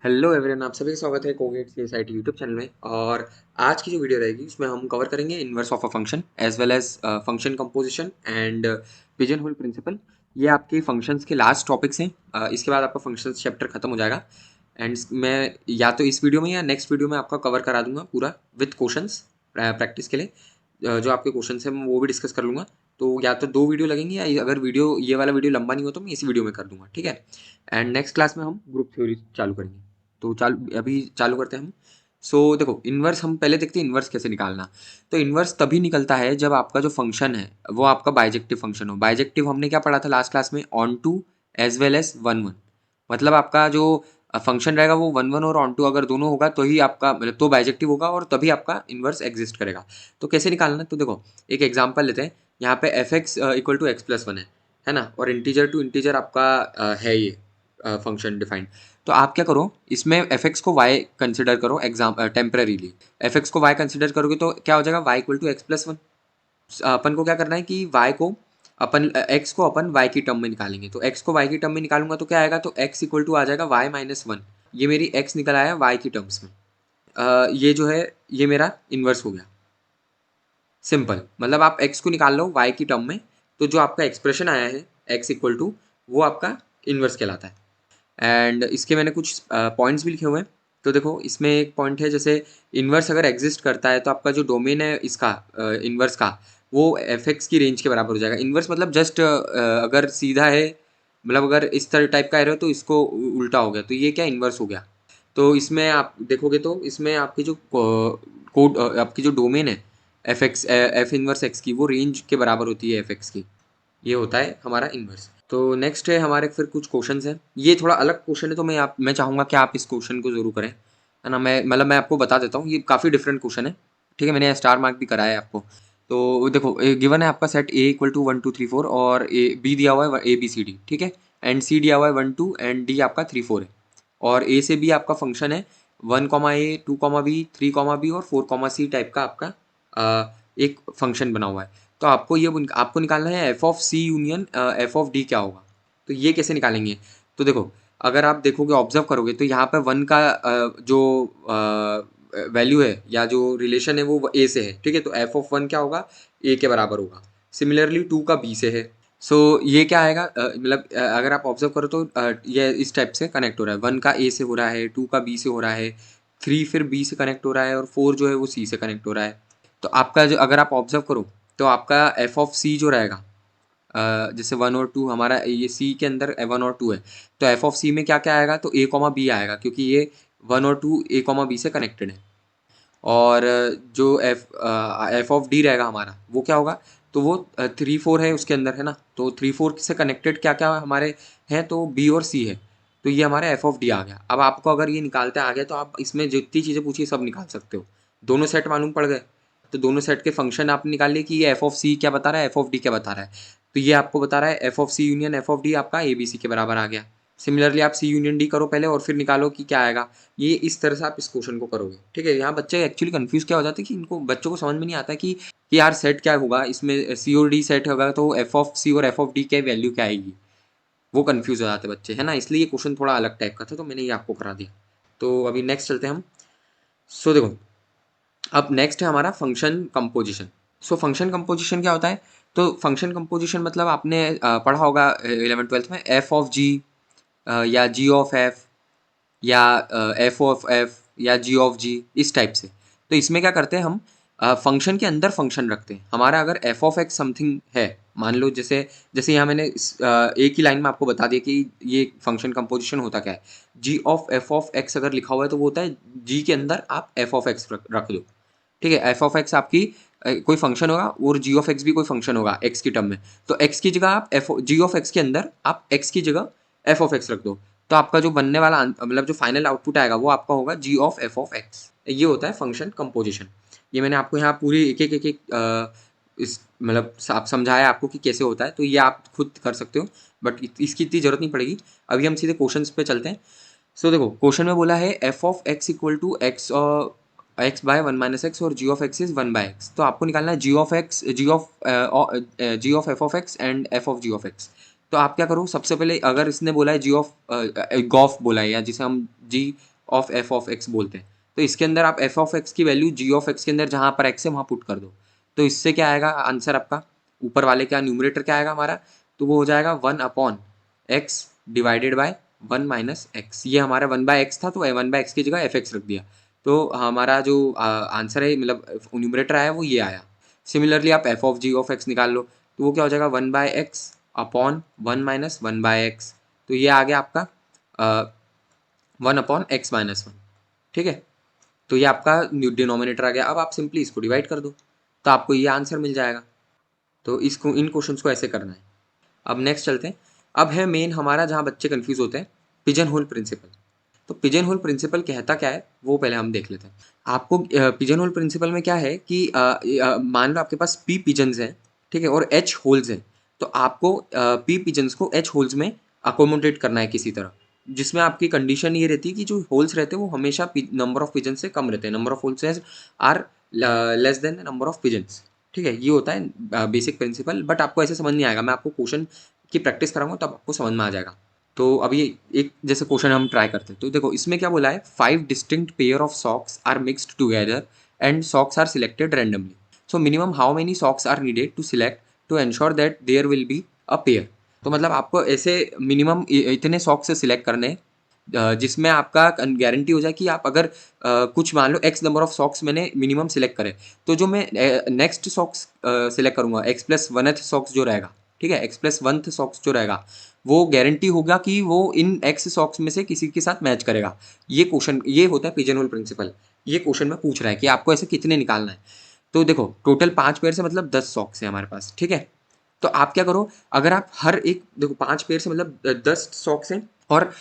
Hello everyone, आप सभी का स्वागत है Cogate C S I T YouTube channel में। और आज की जो वीडियो रहेगी उसमें हम कवर करेंगे inverse of a function as well as function composition and pigeon hole principle. ये आपके फंक्शंस के लास्ट टॉपिक्स हैं। इसके बाद आपका फंक्शंस चैप्टर खत्म हो जाएगा। एंड मैं या तो इस वीडियो में या नेक्स्ट वीडियो में आपका कवर करा दूंगा पूरा विथ क्वेश्चंस प्रैक्टिस के लिए। जो आपके क्वेश्चन हैं मैं वो भी डिस्कस कर लूँगा। तो या तो 2 वीडियो लगेंगी, या अगर वीडियो ये वाला वीडियो लंबा नहीं हो तो मैं इसी वीडियो में कर दूँगा, ठीक है? एंड नेक्स्ट क्लास में हम ग्रुप थ्योरी चालू करेंगे। तो अभी चालू करते हैं हम। देखो, इन्वर्स हम पहले देखते हैं इन्वर्स कैसे निकालना। तो इन्वर्स तभी निकलता है जब आपका जो फंक्शन है वो आपका बाइजेक्टिव फंक्शन हो। बाइजेक्टिव हमने क्या पढ़ा था लास्ट क्लास में? Onto as well as one one. मतलब आपका जो फंक्शन रहेगा वो वन वन और ऑन टू अगर दोनों होगा तो ही आपका मतलब तो बाइजेक्टिव होगा और तभी आपका इन्वर्स एग्जिस्ट करेगा। तो कैसे निकालना? तो देखो, एक एग्जाम्पल लेते हैं। यहाँ पे f x equal to x plus one है ना? और इंटीजर टू इंटीजर आपका है ये फंक्शन डिफाइंड। तो आप क्या करो, इसमें एफ एक्स को वाई कंसिडर करो टेम्पररीली। एफ एक्स को वाई कंसिडर करोगे तो क्या हो जाएगा? Y equal to x plus one. अपन को क्या करना है कि वाई को अपन एक्स को अपन वाई की टर्म में निकालेंगे। तो एक्स को वाई की टर्म में निकालूंगा तो क्या आएगा? तो एक्स इक्वल टू आ जाएगा वाई माइनस वन। ये मेरी एक्स निकल आया वाई की टर्म्स में। ये जो है ये मेरा इन्वर्स हो गया। सिंपल, मतलब आप एक्स को निकाल लो वाई की टर्म में, तो जो आपका एक्सप्रेशन आया है एक्स इक्वल टू, वो आपका इन्वर्स कहलाता है। एंड इसके मैंने कुछ पॉइंट्स भी लिखे हुए हैं। तो देखो, इसमें एक पॉइंट है, जैसे इन्वर्स अगर एग्जिस्ट करता है तो आपका जो डोमेन है इसका इन्वर्स का, वो एफ एक्स की रेंज के बराबर हो जाएगा। इन्वर्स मतलब जस्ट अगर सीधा है, मतलब अगर इस तरह टाइप का एरो है तो इसको उल्टा हो गया, तो ये क्या इन्वर्स हो गया। तो इसमें आप देखोगे तो इसमें आपकी जो कोड आपकी जो डोमेन है F x F inverse x की, वो रेंज के बराबर होती है एफ एक्स की। ये होता है हमारा इन्वर्स। तो नेक्स्ट है हमारे फिर कुछ क्वेश्चंस हैं। ये थोड़ा अलग क्वेश्चन है, तो मैं चाहूँगा कि आप इस क्वेश्चन को जरूर करें, है ना? मैं आपको बता देता हूँ, ये काफ़ी डिफरेंट क्वेश्चन है, ठीक है? मैंने स्टार मार्क भी कराया है आपको। तो देखो, गिवन है आपका set A equal to one two three four, और ए बी दिया हुआ है ए बी सी डी, ठीक है? एंड सी दिया हुआ है वन टू, एंड डी आपका थ्री फोर है। और ए से बी आपका फंक्शन है one comma A, two comma B, three comma B और फोर कॉमा सी टाइप का आपका एक फंक्शन बना हुआ है। तो आपको निकालना है F of C union f of D क्या होगा। तो ये कैसे निकालेंगे? तो देखो, अगर आप देखोगे ऑब्जर्व करोगे तो यहाँ पे वन का जो वैल्यू है या जो रिलेशन है वो ए से है, ठीक है? तो एफ ऑफ वन क्या होगा? ए के बराबर होगा। सिमिलरली टू का बी से है। ये क्या आएगा? मतलब अगर आप ऑब्जर्व करो तो ये इस टाइप से कनेक्ट हो रहा है। वन का ए से हो रहा है, टू का बी से हो रहा है, थ्री फिर बी से कनेक्ट हो रहा है, और फोर जो है वो सी से कनेक्ट हो रहा है। तो आपका जो अगर आप ऑब्जर्व करो तो आपका एफ ऑफ सी जो रहेगा, जैसे वन और टू हमारा ये सी के अंदर वन और टू है, तो एफ ऑफ सी में क्या क्या आएगा? तो ए कॉमा बी आएगा, क्योंकि ये वन और टू ए कॉमा बी से कनेक्टेड है। और जो एफ ऑफ डी रहेगा हमारा, वो क्या होगा? तो वो थ्री फोर है उसके अंदर, है ना? तो थ्री फोर से कनेक्टेड क्या क्या हमारे हैं? तो बी और सी है। तो ये हमारा एफ ऑफ डी आ गया। अब आपको अगर ये निकालते आ गया तो आप इसमें जितनी चीज़ें पूछी सब निकाल सकते हो। दोनों सेट मालूम पड़ गए, तो दोनों सेट के फंक्शन आपने निकाल लिए कि ये एफ ऑफ सी क्या बता रहा है, एफ ऑफ डी क्या बता रहा है। तो ये आपको बता रहा है F of C union f of D आपका ए बी सी के बराबर आ गया। सिमिलरली आप सी यूनियन डी करो पहले और फिर निकालो कि क्या आएगा। ये इस तरह से आप इस क्वेश्चन को करोगे, ठीक है? यहाँ बच्चे एक्चुअली कंफ्यूज क्या हो जाते हैं कि इनको बच्चों को समझ में नहीं आता कि यार सेट क्या होगा, इसमें सी और डी सेट होगा तो एफ ऑफ सी और एफ ऑफ डी क्या वैल्यू क्या आएगी। वो कंफ्यूज हो जाते हैं बच्चे, है ना? इसलिए ये क्वेश्चन थोड़ा अलग टाइप का था, तो मैंने ये आपको करा दिया। तो अभी नेक्स्ट चलते हैं हम। देखो, अब नेक्स्ट है हमारा फंक्शन कंपोजिशन। फंक्शन कंपोजिशन क्या होता है? तो फंक्शन कंपोजिशन मतलब आपने पढ़ा होगा 11 ट्वेल्थ में एफ ऑफ जी, या जी ऑफ एफ, या एफ ऑफ एफ, या जी ऑफ जी, इस टाइप से। तो इसमें क्या करते हैं हम? फंक्शन के अंदर फंक्शन रखते हैं। हमारा अगर एफ ऑफ एक्स समथिंग है, मान लो जैसे जैसे यहाँ मैंने एक ही लाइन में आपको बता दिया कि ये फंक्शन कंपोजिशन होता क्या है। G of F of x अगर लिखा हुआ है तो वो होता है जी के अंदर आप एफ ऑफ एक्स रख दो, ठीक है? एफ ऑफ एक्स आपकी कोई फंक्शन होगा और जी ऑफ एक्स भी कोई फंक्शन होगा एक्स की टर्म में। तो एक्स की जगह आप एफ जी ऑफ एक्स के अंदर आप एक्स की जगह एफ ऑफ एक्स रख दो। तो आपका जो बनने वाला मतलब जो फाइनल आउटपुट आएगा वो आपका होगा जी ऑफ एफ ऑफ एक्स। ये होता है फंक्शन कंपोजिशन। ये मैंने आपको यहाँ पूरी एक इस मतलब आप समझाया आपको कि कैसे होता है, तो ये आप खुद कर सकते हो, बट इसकी इतनी जरूरत नहीं पड़ेगी। अभी हम सीधे क्वेश्चंस पे चलते हैं। देखो, क्वेश्चन में बोला है F of X equal to X X by one minus X और G of X is one by X. तो आपको निकालना है G of X, G of F of X and F of ji of X. तो आप क्या करो, सबसे पहले अगर इसने बोला है जी ऑफ गॉफ बोला है, या जिसे हम जी ऑफ एफ ऑफ एक्स बोलते हैं। तो इसके अंदर आप एफ ऑफ एक्स की वैल्यू जी ऑफ एक्स के अंदर जहाँ पर एक्स है वहाँ पुट कर दो। तो इससे क्या आएगा आंसर आपका, ऊपर वाले का न्यूमरेटर क्या आएगा हमारा, तो वो हो जाएगा 1/x डिवाइडेड बाय 1 - x। ये हमारा 1/x था, तो 1/x की जगह एफ एक्स रख दिया, तो हमारा जो आंसर है मतलब न्यूमरेटर आया वो ये आया। सिमिलरली आप f of ji of x निकाल लो, तो वो क्या हो जाएगा 1/x अपॉन 1 - 1/x। तो ये आ गया आपका 1/x-1। ठीक है, तो ये आपका डिनोमिनेटर आ गया। अब आप सिंपली इसको डिवाइड कर दो, तो आपको ये आंसर मिल जाएगा। तो इसको इन क्वेश्चंस को ऐसे करना है। अब नेक्स्ट चलते हैं। अब है मेन हमारा जहाँ बच्चे कंफ्यूज होते हैं, पिजन होल प्रिंसिपल। तो पिजन होल प्रिंसिपल कहता क्या है वो पहले हम देख लेते हैं। आपको पिजन होल प्रिंसिपल में क्या है कि मान लो आपके पास पी पिजन्स हैं, ठीक है, और एच होल्स हैं। तो आपको पी पिजन्स को एच होल्स में अकोमोडेट करना है किसी तरह, जिसमें आपकी कंडीशन ये रहती है कि जो होल्स रहते हैं वो हमेशा नंबर ऑफ पिजन से कम रहते हैं, number of holes are less than number of pigeons. ठीक है, ये होता है बेसिक प्रिंसिपल, बट आपको ऐसे समझ नहीं आएगा। मैं आपको क्वेश्चन की प्रैक्टिस कराऊंगा तब आपको समझ में आ जाएगा। तो अभी एक जैसे क्वेश्चन हम ट्राई करते हैं। तो देखो इसमें क्या बोला है, 5 distinct pair of socks are mixed together and socks are selected randomly. So minimum how many socks are needed to select to ensure that there will be a pair. तो मतलब आपको ऐसे मिनिमम इतने सॉक्स से select करने हैं, जिसमें आपका गारंटी हो जाए कि आप अगर कुछ मान लो एक्स नंबर ऑफ सॉक्स मैंने मिनिमम सिलेक्ट करे, तो जो मैं नेक्स्ट सॉक्स सिलेक्ट करूंगा x+1th सॉक्स जो रहेगा, ठीक है, x+1th सॉक्स जो रहेगा वो गारंटी होगा कि वो इन एक्स सॉक्स में से किसी के साथ मैच करेगा। ये क्वेश्चन, ये होता है पिजन होल प्रिंसिपल। ये क्वेश्चन में पूछ रहा है कि आपको ऐसे कितने निकालना है। तो देखो टोटल 5 पेयर से मतलब 10 सॉक्स है हमारे पास, ठीक है। तो आप क्या करो, अगर आप हर एक देखो 5 पेयर से मतलब 10 सॉक्स हैं, और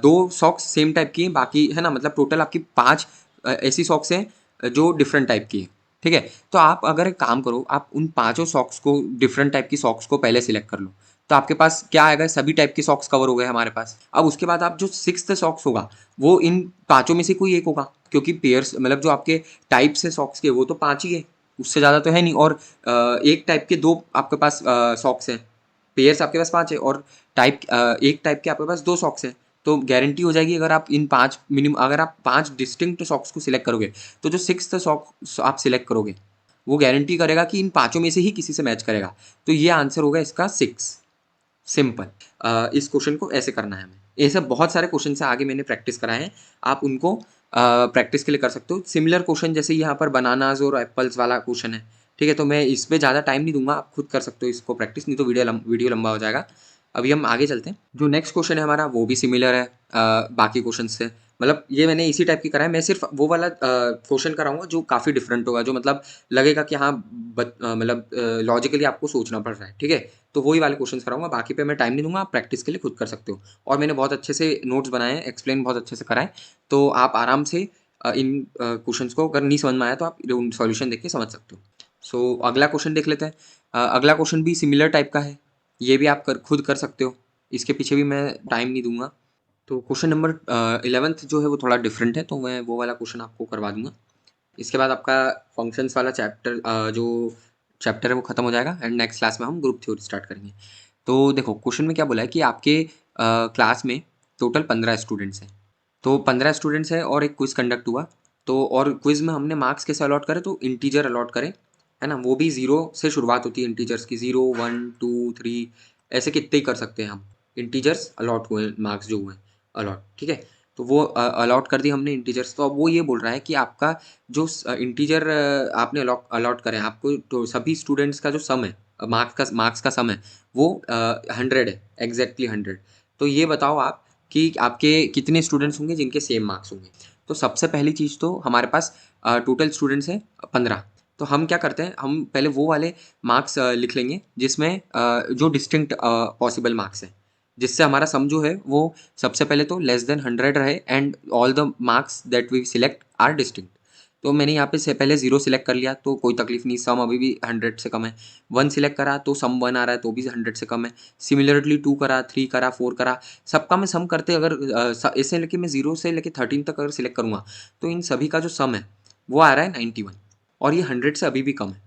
2 सॉक्स सेम टाइप की हैं, बाकी है ना, मतलब टोटल आपकी 5 ऐसी सॉक्स हैं जो डिफरेंट टाइप की है, ठीक है। तो आप अगर एक काम करो, आप उन पांचों सॉक्स को, डिफरेंट टाइप की सॉक्स को पहले सिलेक्ट कर लो। तो आपके पास क्या आएगा, सभी टाइप के सॉक्स कवर हो गए हमारे पास। अब उसके बाद आप जो 6th सॉक्स होगा वो इन पांचों में से कोई एक होगा, क्योंकि पेयर्स मतलब जो आपके टाइप्स है सॉक्स के वो तो 5 ही है, उससे ज़्यादा तो है नहीं। और एक टाइप के 2 आपके पास सॉक्स हैं, पेयर्स आपके पास 5 है, और टाइप एक टाइप के आपके पास 2 सॉक्स हैं। तो गारंटी हो जाएगी अगर आप इन 5 मिनिमम, अगर आप 5 डिस्टिंक्ट सॉक्स को सिलेक्ट करोगे, तो जो 6th सॉक्स आप सिलेक्ट करोगे वो गारंटी करेगा कि इन पांचों में से ही किसी से मैच करेगा। तो ये आंसर होगा इसका 6। सिंपल। इस क्वेश्चन को ऐसे करना है हमें। ऐसे बहुत सारे क्वेश्चन से आगे मैंने प्रैक्टिस कराए हैं, आप उनको प्रैक्टिस के लिए कर सकते हो। सिमिलर क्वेश्चन जैसे यहाँ पर बनानाज और एप्पल्स वाला क्वेश्चन है, ठीक है, तो मैं इस पर ज़्यादा टाइम नहीं दूंगा, आप खुद कर सकते हो इसको प्रैक्टिस, नहीं तो वीडियो लंबा हो जाएगा। अभी हम आगे चलते हैं। जो नेक्स्ट क्वेश्चन है हमारा वो भी सिमिलर है बाकी क्वेश्चन से, मतलब ये मैंने इसी टाइप की कराया। मैं सिर्फ वो वाला क्वेश्चन कराऊंगा जो काफ़ी डिफरेंट होगा, जो मतलब लगेगा कि हाँ मतलब लॉजिकली आपको सोचना पड़ रहा है, ठीक है। तो वही वाले क्वेश्चंस कराऊंगा, बाकी पे मैं टाइम नहीं दूंगा, आप प्रैक्टिस के लिए खुद कर सकते हो। और मैंने बहुत अच्छे से नोट्स बनाए हैं, एक्सप्लेन बहुत अच्छे से कराए, तो आप आराम से इन क्वेश्चंस को अगर नहीं समझ में आया तो आप सॉल्यूशन देख के समझ सकते हो। सो अगला क्वेश्चन देख लेते हैं। अगला क्वेश्चन भी सिमिलर टाइप का है, ये भी आप खुद कर सकते हो, इसके पीछे भी मैं टाइम नहीं दूंगा। तो क्वेश्चन नंबर 11th जो है वो थोड़ा डिफरेंट है, तो मैं वो वाला क्वेश्चन आपको करवा दूंगा। इसके बाद आपका फंक्शंस वाला चैप्टर जो चैप्टर है वो खत्म हो जाएगा, एंड नेक्स्ट क्लास में हम ग्रुप थ्योरी स्टार्ट करेंगे। तो देखो क्वेश्चन में क्या बोला है कि आपके क्लास में टोटल 15 स्टूडेंट्स हैं। तो 15 स्टूडेंट्स हैं और एक क्विज कंडक्ट हुआ। तो और क्विज में हमने मार्क्स कैसे अलॉट करें, तो इंटीजर अलॉट करें, है ना, वो भी 0 से शुरुआत होती है इंटीजर्स की, 0 1 2 3 ऐसे कितने ही कर सकते हैं हम। इंटीजर्स अलॉट हुए, मार्क्स जो हुए अलॉट, ठीक है। तो वो अलॉट कर दी हमने इंटीजर्स। तो अब वो ये बोल रहा है कि आपका जो इंटीजर आपने अलॉट करें, आपको तो सभी स्टूडेंट्स का जो सम है, मार्क्स का सम है वो 100 है, एग्जैक्टली 100। तो ये बताओ आप कि आपके कितने स्टूडेंट्स होंगे जिनके सेम मार्क्स होंगे। तो सबसे पहली चीज़ तो हमारे पास टोटल स्टूडेंट्स हैं 15। तो हम क्या करते हैं, हम पहले वो वाले मार्क्स लिख लेंगे जिसमें जो डिस्टिंक्ट पॉसिबल मार्क्स हैं, जिससे हमारा सम जो है वो सबसे पहले तो लेस देन 100 रहे, and all the marks that we select are distinct. तो मैंने यहाँ पे से पहले 0 सिलेक्ट कर लिया, तो कोई तकलीफ नहीं, सम अभी भी 100 से कम है। 1 सिलेक्ट करा तो सम 1 आ रहा है, तो भी 100 से कम है। सिमिलरली 2 करा, 3 करा, 4 करा, सबका मैं सम करते अगर ऐसे लेके मैं 0 से लेके 13 तक अगर सिलेक्ट करूँगा, तो इन सभी का जो सम है वो आ रहा है 91, और ये 100 से अभी भी कम है।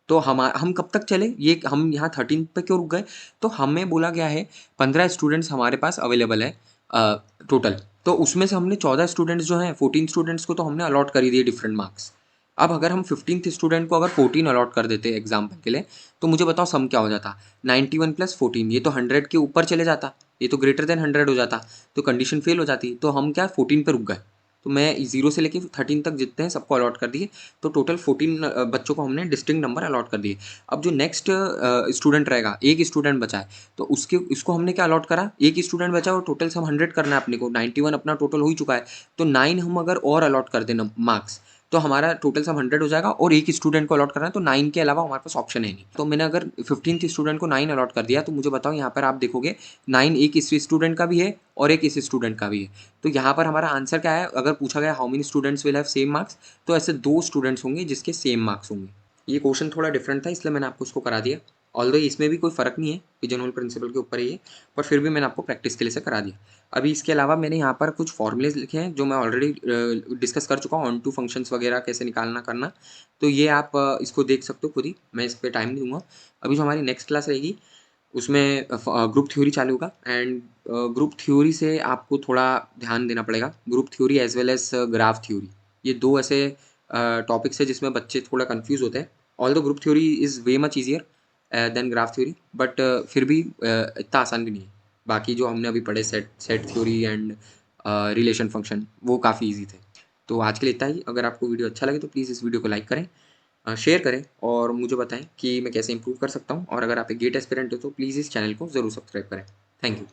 तो हम कब तक चले, ये हम यहाँ 13 पे क्यों रुक गए, तो हमें बोला गया है 15 स्टूडेंट्स हमारे पास अवेलेबल है टोटल। तो उसमें से हमने 14 स्टूडेंट्स जो हैं, 14 स्टूडेंट्स को तो हमने अलॉट कर ही दिए डिफरेंट मार्क्स। अब अगर हम 15th स्टूडेंट को अगर 14 अलॉट कर देते एग्जाम्पल के लिए, तो मुझे बताओ सम क्या हो जाता? 91 प्लस 14, ये तो 100 के ऊपर चले जाता, ये तो ग्रेटर देन 100 हो जाता, तो कंडीशन फेल हो जाती। तो हम क्या 14 पे रुक गए। तो मैं 0 से लेके 13 तक जितने हैं सबको अलॉट कर दिए। तो टोटल 14 बच्चों को हमने डिस्टिंक्ट नंबर अलॉट कर दिए। अब जो नेक्स्ट स्टूडेंट रहेगा, एक स्टूडेंट बचा है, तो उसके इसको हमने क्या अलॉट करा? एक ही स्टूडेंट बचा और टोटल सम 100 करना है अपने को। 91 अपना टोटल हो ही चुका है, तो 9 हम अगर और अलॉट कर दें मार्क्स, तो हमारा टोटल सम 100 हो जाएगा। और एक स्टूडेंट को अलॉट करना है, तो 9 के अलावा हमारे पास ऑप्शन है नहीं। तो मैंने अगर 15th स्टूडेंट को 9 अलॉट कर दिया, तो मुझे बताओ यहाँ पर आप देखोगे 9 एक इस स्टूडेंट का भी है और एक इस स्टूडेंट का भी है। तो यहाँ पर हमारा आंसर क्या है? अगर पूछा गया how many students will have same marks, तो ऐसे 2 स्टूडेंट्स होंगे जिसके सेम मार्क्स होंगे। ये क्वेश्चन थोड़ा डिफरेंट था, इसलिए मैंने आपको इसको करा दिया। ऑल्दो इसमें भी कोई फ़र्क नहीं है, पिजन होल प्रिंसिपल के ऊपर ही है, पर फिर भी मैंने आपको प्रैक्टिस के लिए से करा दिया। अभी इसके अलावा मैंने यहाँ पर कुछ फॉर्मूलेज लिखे हैं जो मैं ऑलरेडी डिस्कस कर चुका हूँ, ऑन टू फंक्शंस वगैरह कैसे निकालना करना। तो ये आप इसको देख सकते हो खुद ही, मैं इस पर टाइम नहीं दूंगा। अभी जो हमारी नेक्स्ट क्लास रहेगी उसमें ग्रुप थ्योरी चालू होगा। एंड ग्रुप थ्योरी से आपको थोड़ा ध्यान देना पड़ेगा। Group theory as well as graph theory, ये दो ऐसे टॉपिक्स है जिसमें बच्चे थोड़ा कंफ्यूज होते हैं। All the group theory is way much easier than graph theory, but फिर भी इतना आसान भी नहीं है। बाकी जो हमने अभी पढ़े set set theory and relation function, वो काफ़ी ईजी थे। तो आज के लिए इतना ही। अगर आपको वीडियो अच्छा लगे तो प्लीज़ इस वीडियो को लाइक करें, शेयर करें और मुझे बताएं कि मैं कैसे इंप्रूव कर सकता हूं। और अगर आप एक गेट एस्पिरेंट हो तो प्लीज़ इस चैनल को ज़रूर सब्सक्राइब करें। Thank you.